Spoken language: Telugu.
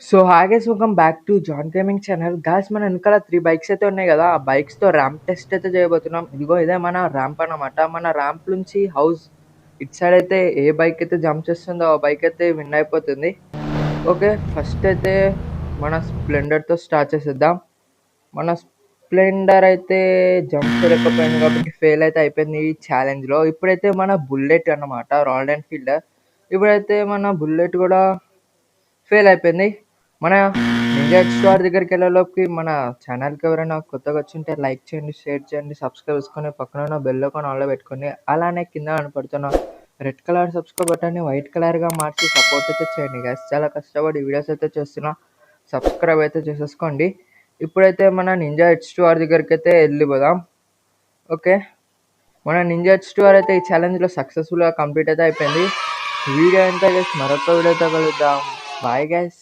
So hi guys, welcome back to John gaming channel. Guys, మన వెనకాల 3 బైక్స్ అయితే ఉన్నాయి కదా. ఆ బైక్స్తో ర్యాంప్ టెస్ట్ అయితే చేయబోతున్నాం. ఇదిగో ఇదే మన ర్యాంప్ అన్నమాట. మన ర్యాంప్ నుంచి హౌస్ ఇటు సైడ్ అయితే ఏ బైక్ అయితే జంప్ చేస్తుందో ఆ బైక్ అయితే విన్ అయిపోతుంది. ఓకే, ఫస్ట్ అయితే మన స్ప్లెండర్తో స్టార్ట్ చేసేద్దాం. మన స్ప్లెండర్ అయితే జంప్ చేయలేకపోయింది కాబట్టి ఫెయిల్ అయితే అయిపోయింది ఈ ఛాలెంజ్లో. ఇప్పుడైతే మన బుల్లెట్ అన్నమాట, రాయల్ ఎన్ఫీల్డ్. ఇప్పుడైతే మన బుల్లెట్ కూడా ఫెయిల్ అయిపోయింది. మన నింజా స్టార్ దగ్గరికి వెళ్ళేలోకి మన ఛానల్కి ఎవరైనా కొత్తగా వచ్చింటే లైక్ చేయండి, షేర్ చేయండి, సబ్స్క్రైబ్ చేసుకొని పక్కన ఉన్న బెల్ ఐకాన్ ఆన్లో పెట్టుకోండి. అలానే కింద కనపడుతున్న రెడ్ కలర్ సబ్స్క్రైబ్ బటన్ని వైట్ కలర్గా మార్చి సపోర్ట్ అయితే చేయండి గైస్. చాలా కష్టపడి వీడియోస్ అయితే చేస్తున్నా, సబ్స్క్రైబ్ అయితే చేసేసుకోండి. ఇప్పుడైతే మన నింజా స్టార్ దగ్గరికి అయితే వెళ్ళిపోదాం. ఓకే, మన నింజా స్టార్ అయితే ఈ ఛాలెంజ్లో సక్సెస్ఫుల్గా కంప్లీట్ అయితే అయిపోయింది. వీడియో ఎంత గైస్, మరొక వీడియోతో కలుద్దాం. Bye guys.